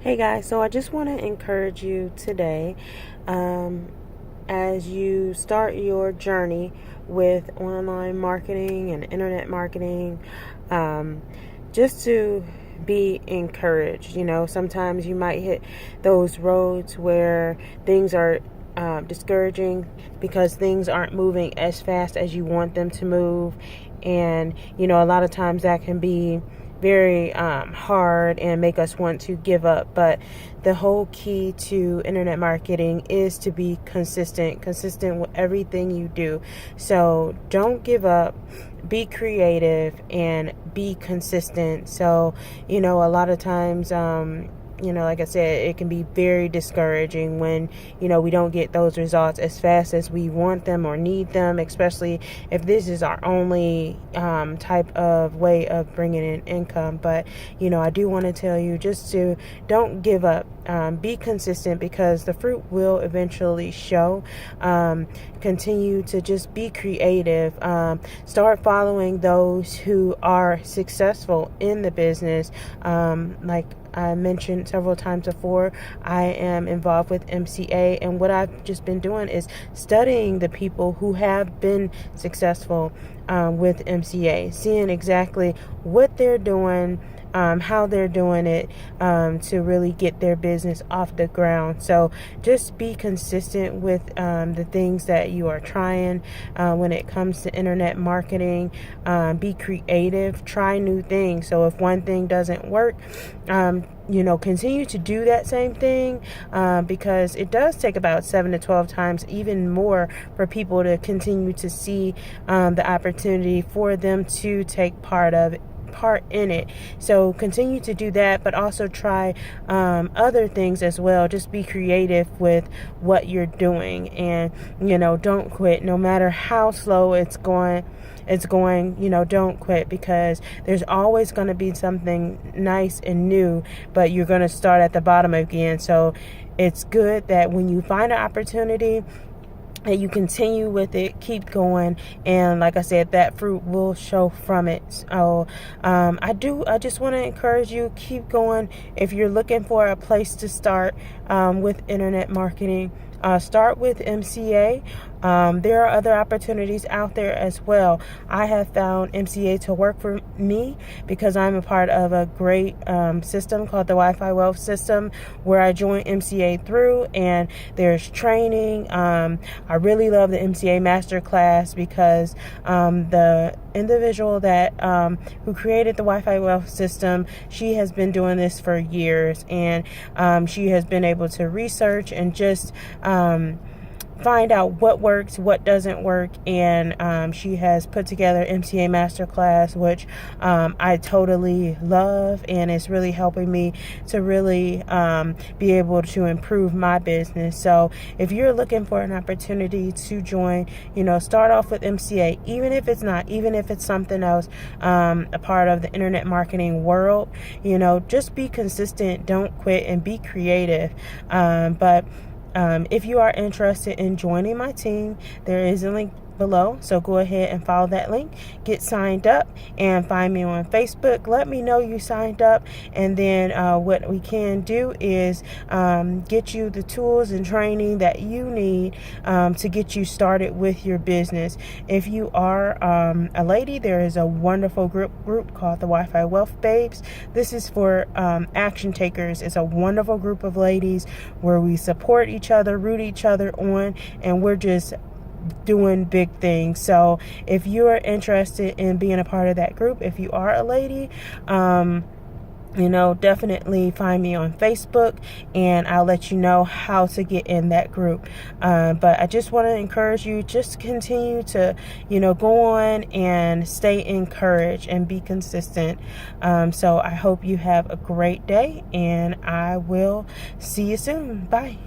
Hey guys, so I just want to encourage you today as you start your journey with online marketing and internet marketing, just to be encouraged. You know, sometimes you might hit those roads where things are discouraging because things aren't moving as fast as you want them to move. And, you know, a lot of times that can be very hard and make us want to give up. But the whole key to internet marketing is to be consistent with everything you do. So don't give up, be creative, and be consistent. So, you know, a lot of times, like I said, it can be very discouraging when, we don't get those results as fast as we want them or need them, especially if this is our only type of way of bringing in income. But, I do want to tell you just to don't give up. Be consistent because the fruit will eventually show. Continue to just be creative. Start following those who are successful in the business. Like I mentioned several times before, I am involved with MCA, and what I've just been doing is studying the people who have been successful with MCA, seeing exactly what they're doing, how they're doing it to really get their business off the ground. So just be consistent with the things that you are trying when it comes to internet marketing. Be creative, try new things. So if one thing doesn't work, continue to do that same thing because it does take about 7 to 12 times, even more, for people to continue to see the opportunity for them to take part in it. So continue to do that, but also try other things as well. Just be creative with what you're doing, and don't quit no matter how slow it's going. Don't quit, because there's always going to be something nice and new, but you're going to start at the bottom again. So it's good that when you find an opportunity, that you continue with it, keep going, and like I said, that fruit will show from it. So I just want to encourage you, keep going. If you're looking for a place to start with internet marketing, start with MCA. There are other opportunities out there as well. I have found MCA to work for me because I'm a part of a great system called the Wi-Fi Wealth System, where I joined MCA through, and there's training. I really love the MCA Masterclass because the individual that who created the Wi-Fi Wealth System, she has been doing this for years, and she has been able to research and just find out what works, what doesn't work, and she has put together MCA Masterclass, which I totally love, and it's really helping me to really be able to improve my business. So if you're looking for an opportunity to join, start off with MCA, even if it's something else, a part of the internet marketing world. Just be consistent, don't quit, and be creative. But if you are interested in joining my team, there is a link below, so go ahead and follow that link, get signed up, and find me on Facebook. Let me know you signed up, and then what we can do is get you the tools and training that you need to get you started with your business. If you are a lady, there is a wonderful group called the Wi-Fi Wealth Babes. This is for action takers. It's a wonderful group of ladies where we support each other, root each other on, and we're just doing big things. So if you are interested in being a part of that group, if you are a lady, definitely find me on Facebook, and I'll let you know how to get in that group. But I just want to encourage you, just continue to, go on and stay encouraged and be consistent. So I hope you have a great day, and I will see you soon. Bye.